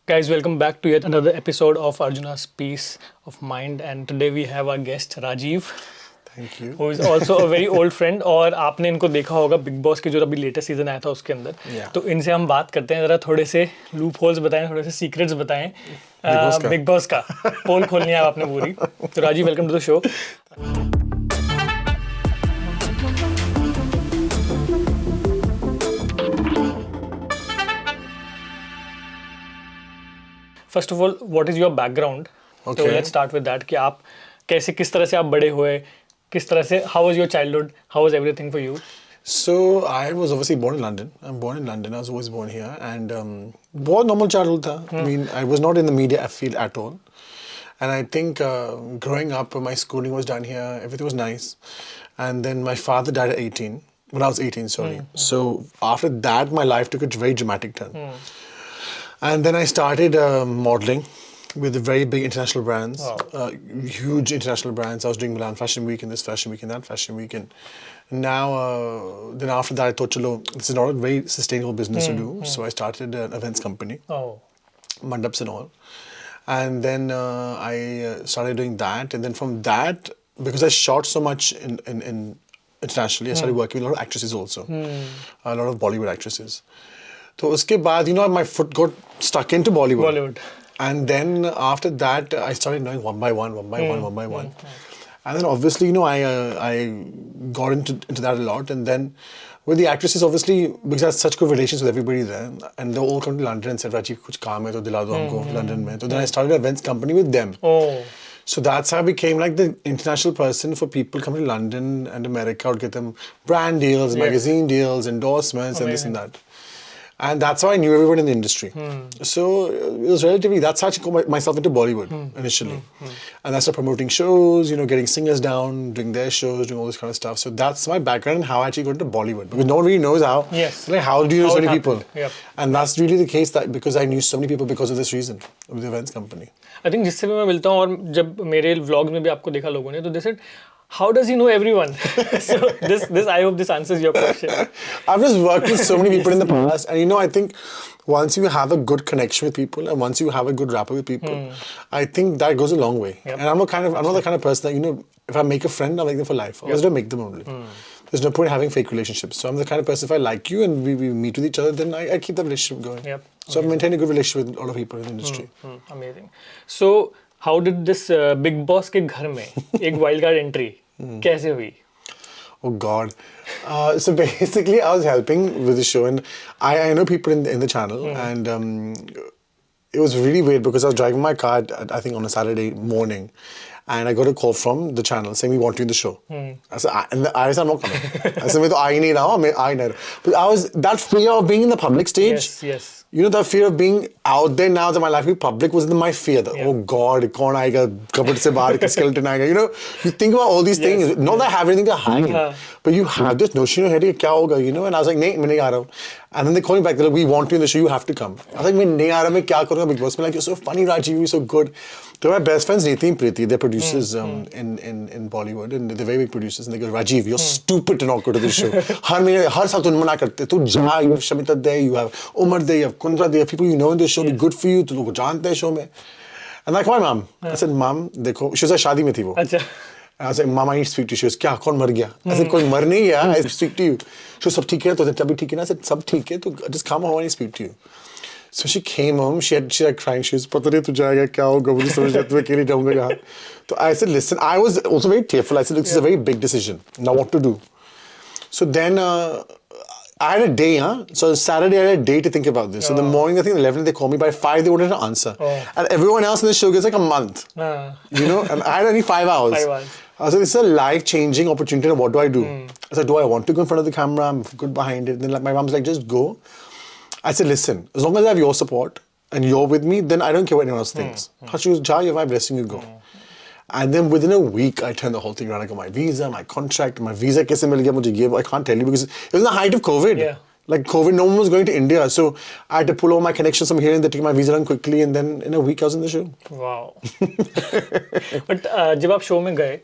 Guys, welcome back to yet another episode of Arjuna's Peace of Mind. And today we have our guest Rajiv, Thank you. who is also a very old friend. और आपने इनको देखा होगा big boss के जो अभी latest season आया था उसके अंदर. Yeah. तो इनसे हम बात करते हैं, जरा थोड़े से लूप होल्स बताएं, थोड़े से सीक्रेट्स बताएं बिग बॉस का. पोल खोलनी है आपने पूरी. तो Rajiv, welcome to the show. First of all, what is your background? तो लेट्स स्टार्ट विद दैट कि आप कैसे, किस तरह से आप बड़े हुए, किस तरह से, how was your childhood, how was everything for you? So I was obviously born in London. I'm born in London. I was always born here, and बहुत normal childhood था. I mean, I was not in the media field at all, and I think growing up, my schooling was done here. Everything was nice, and then my father died at 18. When I was 18, sorry. So after that, my life took a very dramatic turn. And then I started modeling with very big international brands, huge international brands. I was doing Milan Fashion Week and this Fashion Week and that Fashion Week. And now, then after that, I thought, chalo, this is not a very sustainable business to do. So I started an events company, mandaps and all. And then I started doing that. And then from that, because I shot so much in internationally, I started working with a lot of actresses also, a lot of Bollywood actresses. So uske baad, my foot got stuck into Bollywood. And then after that, I started knowing one by one. And then obviously, I got into that a lot. And then with the actresses, obviously, because I had such good relations with everybody there, and they all come to London and said, Rajiv, kuch kaam hai to dila do humko London mein. So then I started an events company with them. So that's how I became like the international person for people coming to London and America. I would get them brand deals, magazine deals, endorsements, and this and that. And that's how I knew everyone in the industry. So it was relatively, that's how I got myself into Bollywood initially. And I started promoting shows, getting singers down, doing their shows, doing all this kind of stuff. So that's my background and how I actually got into Bollywood. Because no one really knows how. Yes. Like, how do you know so many people? Yep. And that's really the case, that because I knew so many people because of this reason, of the events company. I think जिससे भी मैं मिलता हूँ और जब मेरे vlog में भी आपको देखा लोगों ने, तो they said, how does he know everyone? So this I hope this answers your question. I've just worked with so many people in the past, and I think once you have a good connection with people and once you have a good rapport with people, I think that goes a long way. Yep. And I'm not the kind of person that if I make a friend, I make them for life. I just don't make them only. There's no point in having fake relationships. So I'm the kind of person, if I like you and we meet with each other, then I keep that relationship going. Yep. So I've maintained a good relationship with a lot of people in the industry. Amazing. So how did this Big Boss के घर में एक wild card entry कैसे हुई? Oh God. So basically I was helping with the show, and I know people in the channel, and it was really weird because I was driving my car I think on a Saturday morning, and I got a call from the channel saying, we want you in the show. I said, I'm not coming. I said, मैं तो आ ही नहीं रहा हूँ. But I was, that fear of being in the public stage. Yes. That fear of being out there now that my life is public was my fear. Oh God, कौन आएगा कपड़ से बाहर, skeleton आएगा. You think about all these things. Not that I have anything to hide, but you have this notion in your head, क्या होगा, And I was like, नहीं, मैं नहीं आ रहा हूँ. And then they called me back. They're like, we want you in the show. You have to come. I was like, मैं नहीं आ रहा, मैं क्या करूँगा Big Boss में? Like, you're so funny, Rajiv. You're so good. They're my best friends, Neeti and Preeti. They're producers in Bollywood, and they're very big producers. And they go, Rajiv, you're stupid to not go to this show. हर साल तुम मना करते, तू जा. You have Shamita there, you have Umar there, you have Kundra there. People you know in this show, be good for you. तू लोग जानते हैं show में. And like, why, mom? I said, mom, देखो, she was like, शादी में थी वो. अच्छा. I was like, Mom, I need to speak to you. She goes, क्या, कौन मर गया? I said, कोई मर नहीं गया. I speak to you. She goes, सब ठीक है? तो तभी ठीक है ना? I said, सब ठीक है. तो just come home and speak to you. So she came home. She had crying. She was, पता नहीं तू जाएगा क्या होगा? मुझे समझ नहीं आता मैं अकेले जाऊँगा यहाँ. So I said, listen. I was also very tearful. I said, look, this is a very big decision. Now what to do? So then I had a day, So Saturday I had a day to think about this. So in the morning, I think 11 they called me. By 5 they wanted an answer. And everyone else in the show gets like a month. And I had only 5 hours. 5 hours. I was like, this is a life-changing opportunity. What do I do? I said, do I want to go in front of the camera? I'm good behind it. Then my mom's like, just go. I said, listen, as long as I have your support and you're with me, then I don't care what anyone else thinks. She goes, Ja, you have my blessing, you go. And then within a week, I turned the whole thing around. I got my visa, my contract. My visa कैसे मिल गया मुझे ये I can't tell you because it was the height of COVID. Yeah. Like COVID, no one was going to India. So I had to pull all my connections from here and they took my visa done quickly. And then in a week, I was in the show. Wow. But जब आप show में गए,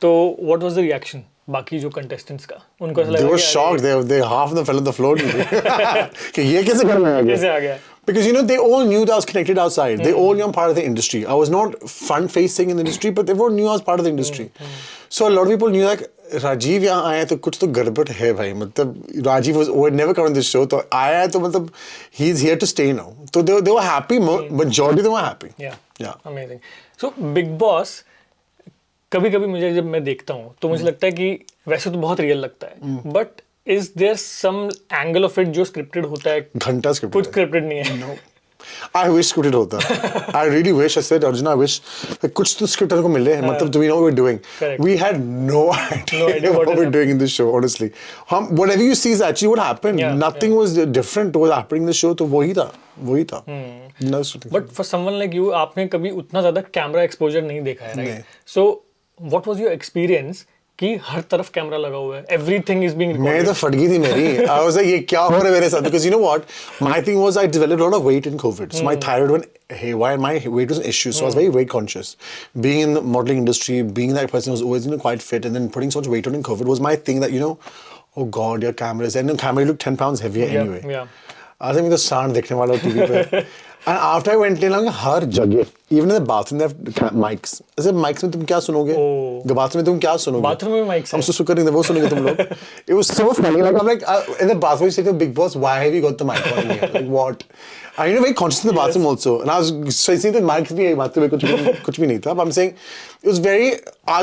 तो what was the reaction? बाकी जो contestants का उनको ऐसा लगा they were shocked. They half of them fell on the floor. कि ये कैसे घर में आ गया? कैसे आ गया? Because, they all knew that I was connected outside. They all knew I'm part of the industry. I was not front-facing in the industry, but they all knew I was part of the industry. So a lot of people knew, like, Rajiv यहाँ आया तो कुछ तो गड़बड़ है भाई. मतलब Rajiv would never come on this show. तो आया है तो मतलब he's here to stay now. So they were happy. Majority of them were happy. Yeah. Amazing. So Big Boss कभी-कभी मुझे जब मैं देखता हूँ तो मुझे लगता है कि वैसे तो बहुत रियल लगता है. But is there some angle of it जो scripted होता है? घंटा scripted. कुछ scripted नहीं है. No. I wish scripted होता. I really wish. I said, Arjuna, I wish कुछ तो scripter को मिले. मतलब, do we know what we're doing? Correct. We had no idea what we're doing in this show, honestly. Whatever you see is actually what happened. Nothing was different was happening in the show. तो वही था. But for someone like you, आपने कभी उतना ज़्यादा camera exposure नहीं देखा है, right? So what was your experience कि हर तरफ कैमरा लगा हुआ है, everything is being recorded? मैं तो फट गई थी मेरी. I was like, ये क्या हो रहा है मेरे साथ? Because you know what? My thing was I developed a lot of weight in COVID. So my thyroid went haywire. My weight was an issue. So I was very weight conscious. Being in the modeling industry, being that person who was always quite fit, and then putting so much weight on in COVID was my thing that, oh God, your cameras. And the camera looked 10 pounds heavier anyway. Yeah. I was like, मैं तो सांड देखने वाला TV पे. And after I went in, हर जगह, even in the bathroom, they have mics. I said, mics में तुम क्या सुनोगे? The bathroom में तुम क्या सुनोगे? Bathroom में mics हम सुसु करेंगे, वो सुनेंगे तुम लोग. It was so funny. Like I'm like, in the bathroom, you say to Big Boss, why have you got the mic on here? Like what? I'm very conscious in the bathroom also. And I was saying that mics भी है bathroom में कुछ भी नहीं था. But I'm saying it was very.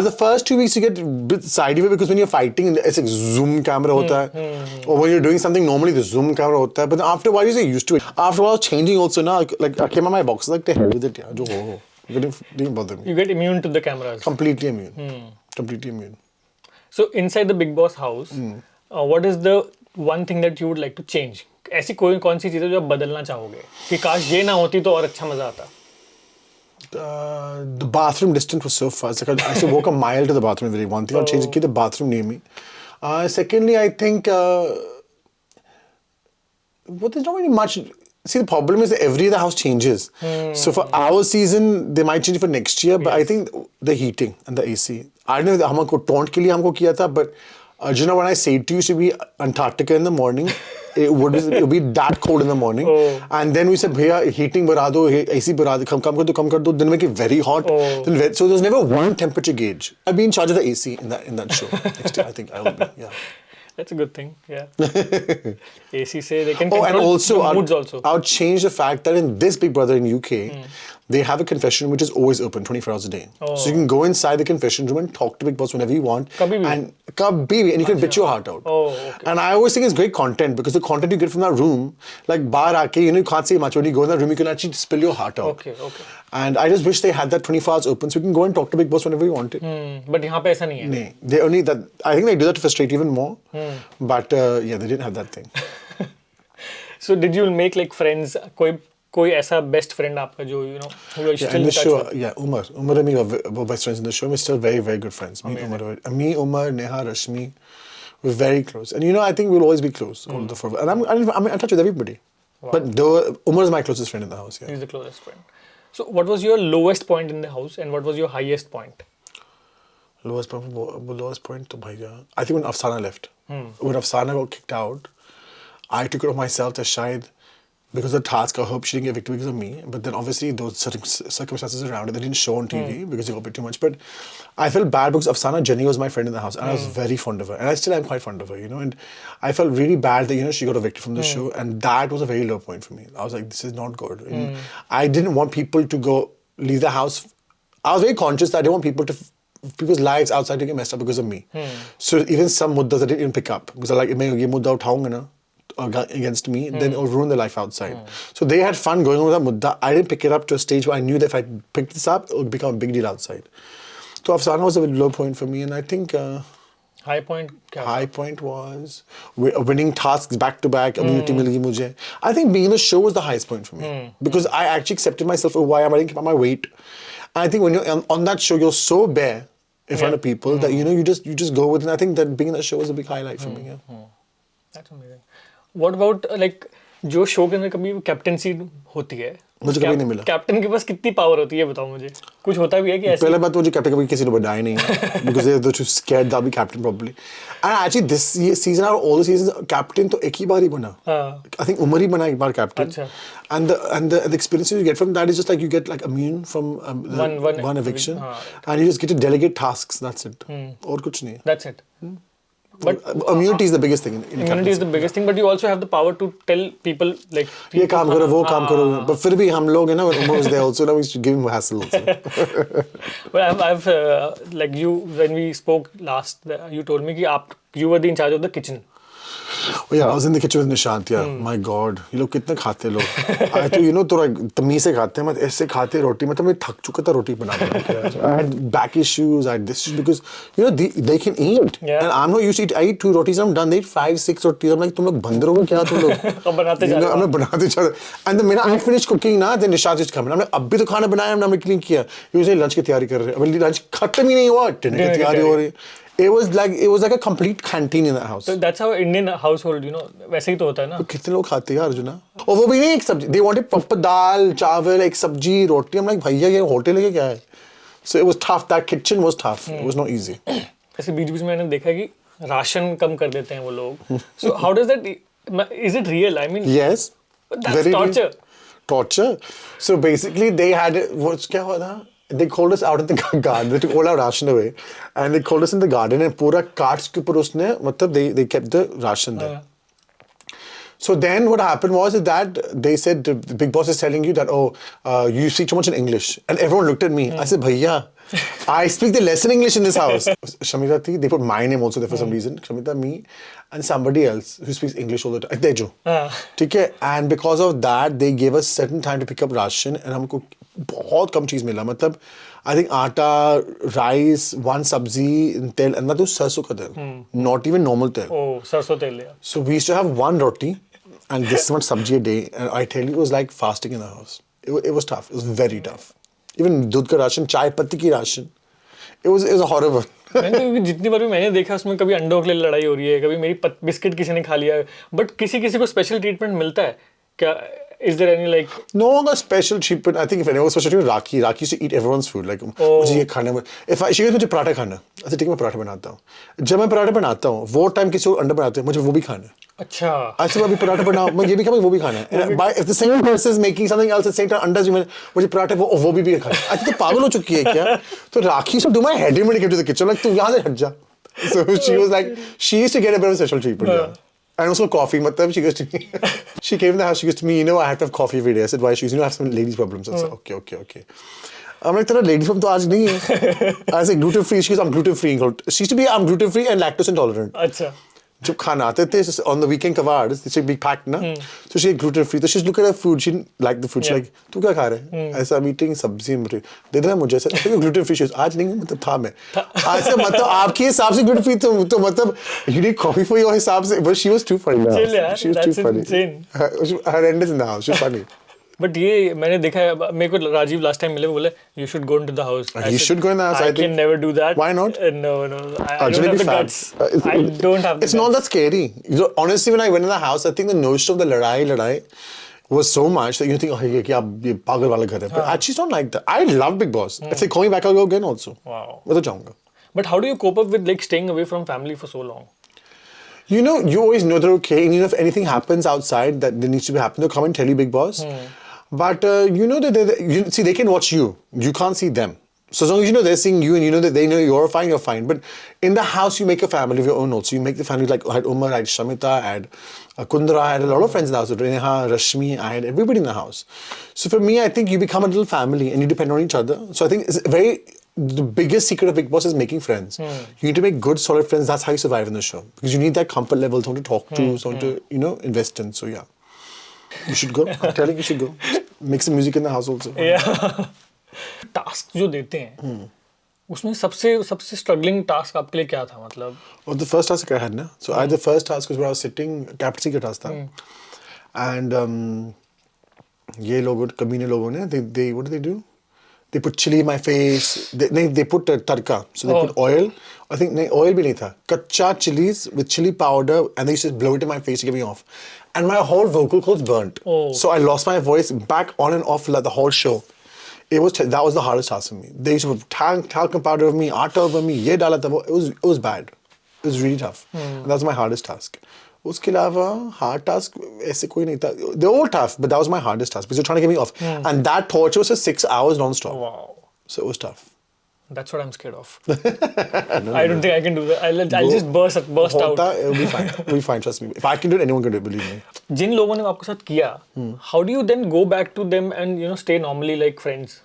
The first 2 weeks you get a bit sidey because when you're fighting, it's like zoom camera होता है. Or when you're doing something normally, the zoom camera होता है. But after a while, you get used to it. After a while, changing also now. Like I came on my box, like the hell with it, yeah. जो हो. It didn't bother me. You get immune to the cameras. Completely immune. Completely immune. So inside the Big Boss house, what is the one thing that you would like to change? ऐसी कौन सी चीज़ है जो आप बदलना चाहोगे कि काश ये ना होती तो और अच्छा मजा आता? The bathroom distance was so fast. Like I used to walk a mile to the bathroom every one thing. I'll change the bathroom near me. Secondly, I think there's not really much. See, the problem is that every other house changes. So for our season, they might change it for next year. But I think the heating and the AC. I don't know if हमको taunt के लिए हमको किया था, but Arjuna, when I say to you, should be Antarctica in the morning. It would be that cold in the morning. And then we said, भैया heating बढ़ा दो, AC बढ़ा दो, कम कर दो. Then make it very hot. So there was never one temperature gauge. I'll be in charge of the AC in that show. Next year, I think I will be. Yeah. That's a good thing. Yeah. AC say they can control and also, the moods also. I would change the fact that in this Big Brother in UK, they have a confession room which is always open 24 hours a day. So you can go inside the confession room and talk to Big Boss whenever you want. Kabhi bhi. And you can bitch your heart out. Okay. And I always think it's great content because the content you get from that room, like bar aake, you can't say much. When you go in that room, you can actually spill your heart out. Okay. And I just wish they had that 24 hours open so you can go and talk to Big Boss whenever you want it. But यहाँ पे ऐसा नहीं है. No, they only that. I think they do that to frustrate even more. But yeah, they didn't have that thing. So did you make like friends? कोई ऐसा best friend आपका जो who are still in the in touch show, with? yeah, Umar and me were best friends in the show. We're still very, very good friends. Me, Umar, Neha, Rashmi, we're very close. And I think we'll always be close. All the four. And I'm in touch with everybody. Wow. But Umar is my closest friend in the house. Yeah. He's the closest friend. So what was your lowest point in the house and what was your highest point? Lowest point to bhaiya. I think when Afsana left. When Afsana got kicked out, I took it on myself that shayad because of the task, I hope she didn't get victim because of me. But then obviously those certain circumstances around it, they didn't show on TV because it got a bit too much. But I felt bad because Afsana Jenny was my friend in the house and I was very fond of her. And I still am quite fond of her, And I felt really bad that, she got evicted from the show. And that was a very low point for me. I was like, this is not good. And I didn't want people to leave the house. I was very conscious that I didn't want people's lives outside to get messed up because of me. So even some muddas I didn't even pick up. Because I like, मैं ये मुद्दा उठाऊंगा ना against me, then it will ruin their life outside. So they had fun going on with that mudda. I didn't pick it up to a stage where I knew that if I picked this up, it would become a big deal outside. So Afsana was a low point for me, and I think high point was winning tasks back to back. Immunity mil gayi mujhe. I think being in the show was the highest point for me because I actually accepted myself for who I am. I didn't keep up my weight. And I think when you're on that show, you're so bare in front of people that you just go with it. And I think that being in that show was a big highlight for me. Yeah. That's amazing. What about like जो show के अंदर कभी captaincy होती है मुझे कभी नहीं मिला। कैप्टन के पास कितनी पावर होती है बताओ मुझे, कुछ होता भी है कि ऐसे? पहले बात तो मुझे कैप्टन कभी किसी ने बनाया नहीं है because they're too scared that I'll be captain probably. And actually this season out of all the seasons captain तो एक ही बार ही बना. I think उमर ही बना एक बार captain. अच्छा. And the experience you get from that is just like you get like immune from one eviction and you just get to delegate tasks. That's it. और कुछ नहीं. That's it. But immunity is the biggest thing. Immunity is the biggest thing, but you also have the power to tell people like ये काम करो वो काम करो. But फिर भी हम लोग है ना Umar was there also. Now we should give him hassle also. But I've like you when we spoke last, you told me कि you were in charge of the kitchen. Oh yeah, I was in the kitchen with Nishant. Yeah, my God, ये लोग कितने खाते लोग. I तो you know थोड़ा तमीज़ से खाते हैं, मैं ऐसे खाते रोटी, मतलब मैं थक चुका था रोटी बना के. I had back issues, I had this because you know they can eat. Yeah. And I'm not used to eat. I eat 2 rotis, I'm done. They eat 5, 6 rotis. I'm like तुम लोग बंदर हो क्या तुम लोग? अब बनाते जा रहे हो. हम लोग बनाते जा रहे. And then when I finished cooking ना, then Nishant just come. हमने अब भी तो खाना बनाया, हमने क्लीन किया. Usually lunch की तैयारी कर रहे हैं. अभी lunch खत्म ही नहीं हुआ, dinner की तैयारी हो रही है. It was like a complete canteen in the house. So that's how Indian household, you know, वैसे ही तो होता है ना. तो कितने लोग खाते हैं अर्जुना? और वो भी नहीं एक सब्जी. They wanted proper दाल, चावल, एक सब्जी, रोटी. I'm like भैया ये होटल है क्या है? So it was tough. That kitchen was tough. It was not easy. ऐसे बीच-बीच में मैंने देखा है कि राशन कम कर देते हैं वो लोग. So how does that? Is it real? I mean. Yes. That's very torture. Torture. So basically they had क्या हुआ था? They called us out in the garden. They took all our ration away, and they called us in the garden. And पूरा carts के ऊपर उसने मतलब they kept the ration there. So then what happened was that they said the big boss is telling you that you speak too much in English, and everyone looked at me. I said, Bhaiya, I speak the lesson English in this house. Shamita, they put my name also there for some reason. Shamita, me, and somebody else who speaks English all the time. Tejo. Okay, and because of that, they gave us certain time to pick up ration, and हमको बहुत कम चीज़ मिला. मतलब I think आटा, rice, one sabzi, तेल, and तो सरसों का तेल. Not even normal तेल. Oh, सरसों तेल लिया. So we used to have one roti and this much sabji a day, and I tell you, it was like fasting in the house. It was tough. It was very tough. Even दूध का ration, चाय पत्ती की ration. It was horrible. मैंने जितनी बार भी मैंने देखा उसमें कभी अंडों के लिए लड़ाई हो रही है, कभी मेरी बिस्किट किसी ने खा लिया, बट किसी को स्पेशल ट्रीटमेंट मिलता है क्या? Is there any like? No one special treatment. I think if anyone was special treatment, Rakhi used to eat everyone's food. Like, मुझे ये खाना है. She goes, मुझे पराठा खाना. अच्छा ठीक है मैं पराठा बनाता हूँ. जब मैं पराठा बनाता हूँ, वो टाइम किसी को अंडा बनाते हैं, मुझे वो भी खाना है. अच्छा. अच्छा मैं अभी पराठा बनाऊँ, मैं ये भी खाऊँ, वो भी खाना है. If the same person is making something else at the same time, अंडा जो मुझे पराठा वो भी खाना है. अच्छा तो पागल हो चुकी है क्या? तो Rakhi used to do my head in when he came to the kitchen. Like तू यहाँ से हट जा. So she was like, she used to get a bit of special treatment. Yeah. And also coffee, matlab, she goes to me. She came in the house, she goes to me, you know, I have to have coffee every day. I said, why? She goes, you know, I have some ladies' problems. I said, okay. I'm like, tera ladies' problem to aaj nahi hai. I said, gluten free. She goes, I'm gluten free. She used to be, I'm gluten free and lactose intolerant. Achha. जब खाना आते थे on the weekend कबाड़, they should be packed ना, so she gluten free. So she look at her food, she didn't like the food. She like, तू क्या खा रहा है? ऐसा I'm eating सब्जी मुझे दे देना मुझे ऐसा. तो gluten free. She goes, आज नहीं मतलब था मैं. ऐसा मतलब आपके हिसाब से gluten free तो मतलब you need coffee for your हिसाब से. But she was too funny. She was too funny. Insane. Her end is in the house. She's funny. But ये मैंने देखा है, मेरे को राजीव लास्ट टाइम मिले, बोले you should go into the house. You should go in the house. I can never do that. Why not? No. I don't have the guts. I don't have the It's not that scary. You know, honestly, when I went in the house, I think the notion of the ladai was so much that you think, oh, ये क्या ये पागल वाला घर है. But actually, it's not like that. I love Big Boss. If they call me back, I'll go again also. Wow. मैं तो जाऊँगा. But how do you cope up with like staying away from family for so long? You know, you always know they're okay. And you know, if anything happens outside that needs to be happening, they'll come and tell you, Big Boss. But you know that see, they can watch you. You can't see them. So as long as you know they're seeing you and you know that they know you're fine. But in the house, you make a family of your own also. You make the family like I had Umar, I had Shamita, I had Kundra, I had a lot of friends in the house. Reneha, Rashmi, I had everybody in the house. So for me, I think you become a little family and you depend on each other. So I think it's the biggest secret of Big Boss is making friends. You need to make good, solid friends. That's how you survive in the show. Because you need that comfort level, someone to talk to, someone to, you know, invest in. So yeah. You should go. I'm telling you should go. Make some music in the house also. Yeah. Task जो देते हैं उसमें सबसे struggling task आपके लिए क्या था मतलब? Well, the first task I had ना. So I had the first task was where I was sitting, captaincy का task था. And ये लोगों कमीने लोगों ने they what do they do? They put chili in my face. They put tarka. So they put oil. I think oil भी नहीं था. Kacha chilies with chili powder, and they used to blow it in my face to get me off. and my whole vocal cords burnt. Oh. So I lost my voice back on and off like the whole show. That was the hardest task for me. They used to put talcum powder over me, atta over me, ye dala tha wo. It was bad. It was really tough. And that was my hardest task. Uske अलावा hard task ऐसे कोई नहीं था. They were all tough, but that was my hardest task because you're trying to get me off. And that torture was for 6 hours non-stop. Wow. So it was tough. That's what I'm scared of. I don't think I can do that. I'll just burst out. It'll be fine. It'll be fine, trust me. If I can do it, anyone can do it, believe me. जिन लोगों ने आपके साथ किया, how do you then go back to them and stay normally like friends?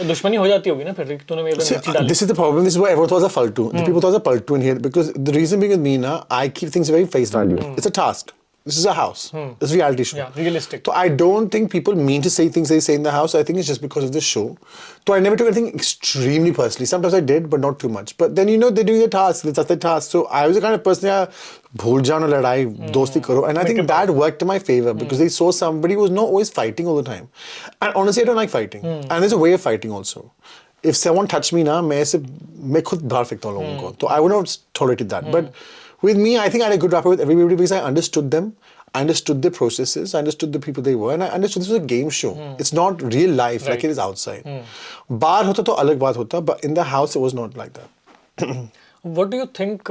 दुश्मनी हो जाती होगी ना फिर तूने मेरे पे मिर्ची डाली. This is the problem. This is why everyone thought I was a faltu. The people thought I was a faltu in here because the reason being with me now, I keep things very face value. It's a task. This is a house. It's a reality show. Yeah, realistic. So I don't think people mean to say things they say in the house. I think it's just because of this show. So I never took anything extremely personally. Sometimes I did, but not too much. But then they're doing their task. That's their task. So I was the kind of person bhul jao na ladai, dosti karo. And I think that worked in my favor because they saw somebody who was not always fighting all the time. And honestly, I don't like fighting. And there's a way of fighting also. If someone touched me now, मैं खुद बाहर फेंकता हूँ लोगों को. So I would not tolerate that. But with me, I think I had a good rapport with everybody because I understood them. I understood their processes. I understood the people they were. And I understood this was a game show. It's not real life like it is outside. बाहर होता तो अलग बात होता. But in the house, it was not like that. What do you think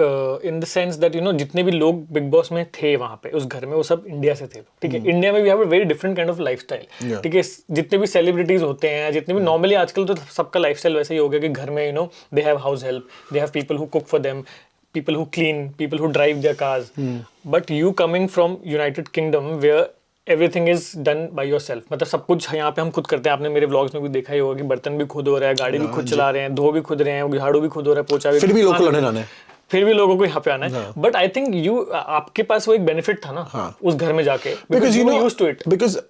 in the sense that जितने भी लोग big boss में थे वहाँ पे उस घर में वो सब इंडिया से थे. ठीक है. इंडिया में we have a very different kind of lifestyle. ठीक है. जितने भी सेलिब्रिटीज होते हैं जितने भी नॉर्मली आजकल तो सबका लाइफस्टाइल वैसे ही हो गया कि घर में they have house help, they have people who cook for them, people who clean, people who drive their cars. But you coming from United Kingdom where everything is done by yourself. मतलब सब कुछ यहाँ पे हम खुद करते हैं. आपने मेरे व्लॉग्स में भी देखा ही होगा कि बर्तन भी खुद हो रहा है, गाड़ी भी खुद चला रहे हैं, धो भी खुद रहे हैं, झाड़ू भी खुद हो रहा है, पोछा भी. फिर भी लोगों को यहाँ पे आना है. But I think आपके पास वो एक बेनिफिट था ना उस घर में जाके. Because you were used to it. Because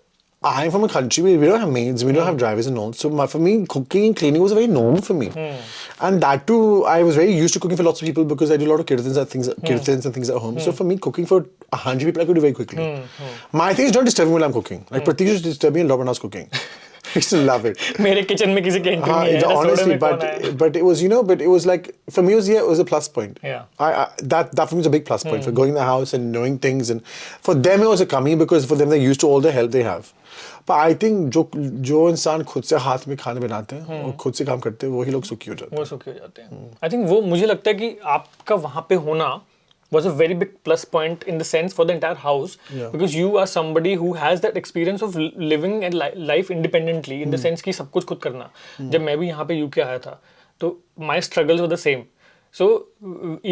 I'm from a country where we don't have maids, we don't have drivers and all. So for me, cooking and cleaning was very normal for me. And that too, I was very used to cooking for lots of people because I do a lot of kirtans and things at home. So for me, cooking for 100 people, I could do very quickly. My thing is don't disturb me while I'm cooking. Like Pratik used to disturb me a lot when I was cooking. I used to love it. मेरे kitchen में किसी के entry नहीं है. Honestly, but it was but it was like for me it was a plus point. Yeah. That for me was a big plus point for going in the house and knowing things, and for them it was a coming because for them they're used to all the help they have. But I think जो इंसान खुद से हाथ में खाने बनाते हैं और खुद से काम करते हैं वही लोग सुखी हो जाते हैं. I think वो मुझे लगता है कि आपका वहाँ पे होना was a very big plus point in the sense for the entire house because you are somebody who has that experience of living and life independently in the sense कि सब कुछ खुद करना. जब मैं भी यहाँ पे UK आया था तो my struggles were the same. So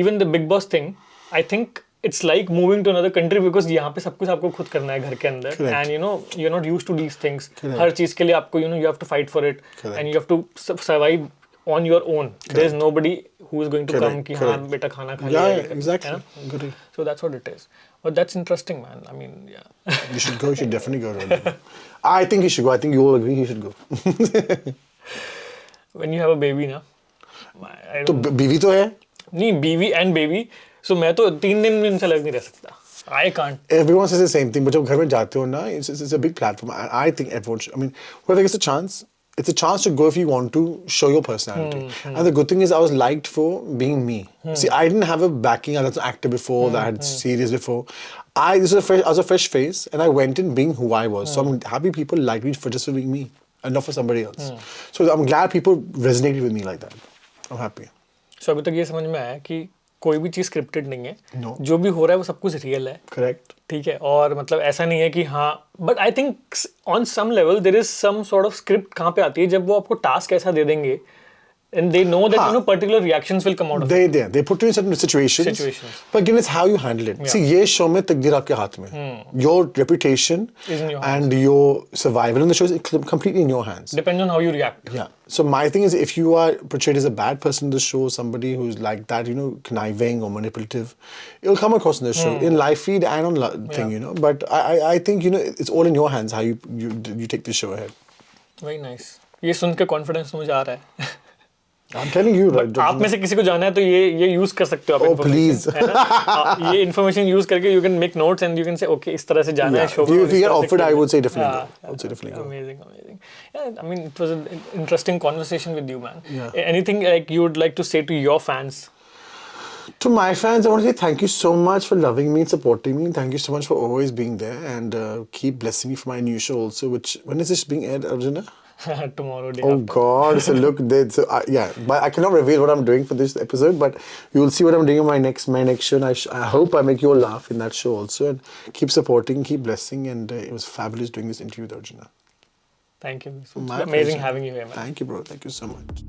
even the Big Boss thing, I think it's like moving to another country because यहाँ पे सब कुछ आपको खुद करना है घर के अंदर. Correct. And you're not used to these things. Correct. हर चीज़ के लिए आपको you have to fight for it. Correct. And you have to survive on your own. Correct. There's nobody who is going to come कि हाँ Correct. बेटा खाना खा Yeah, लिया. exactly. Yeah? So that's what it is. But that's interesting, man. I mean, yeah. You should go. You should definitely go. Rodney. I think you should go. I think you all agree. You should go. When you have a baby, ना. तो बीवी तो है. नहीं बीवी and baby. So मैं तो 3 दिन में इनसे अलग नहीं रह सकता. I can't. Everyone says the same thing, but जब घर में जाते हो ना, it's a big platform. I think everyone should. I mean, whoever gets a chance, it's a chance to go if you want to show your personality. And the good thing is I was liked for being me. See, I didn't have a backing. I was an actor before, that I had series before. I was a fresh face, and I went in being who I was. So I'm happy people liked me for just for being me, and not for somebody else. So I'm glad people resonated with me like that. I'm happy. So अभी तक ये समझ में आया कि कोई भी चीज़ scripted नहीं है. No. जो भी हो रहा है वो सब कुछ रियल है. Correct. ठीक है. और मतलब ऐसा नहीं है कि हाँ. But I think on some level there is some sort of script कहाँ पे आती है जब वो आपको टास्क ऐसा दे देंगे and they know that particular reactions will come out of it. They put you in certain situations. But again, it's how you handle it. See, ये show में तकदीर आपके हाथ में. Your reputation is in your and your survival in the show is completely in your hands. Depends on how you react. Yeah. So my thing is, if you are portrayed as a bad person in the show, somebody who's like that, conniving or manipulative, it'll come across in the show, in live feed and on thing, But I think, it's all in your hands how you take the show ahead. Very nice. ये सुन के confidence मुझे आ रहा है. I'm telling you, right? आप में से किसी को जाना है तो ये यूज कर सकते हो आप. Oh, please. ये इन्फॉर्मेशन यूज करके you can make notes and you can say okay इस तरह से जाना है शो में. If you get offered, I would say definitely go. I would say definitely go. Amazing. Yeah, I mean it was an interesting conversation with you, man. Yeah. Anything like you would like to say to your fans? To my fans, I want to say thank you so much for loving me and supporting me. Thank you so much for always being there, and keep blessing me for my new show also. Which when is this being aired, Arjuna? Tomorrow, day Oh after. God! So look, yeah, but I cannot reveal what I'm doing for this episode. But you will see what I'm doing in my next show. And I hope I make you all laugh in that show also. And keep supporting, keep blessing. And it was fabulous doing this interview with Arjuna. Thank you. It's My amazing pleasure. having you here, man. Thank you, bro. Thank you so much.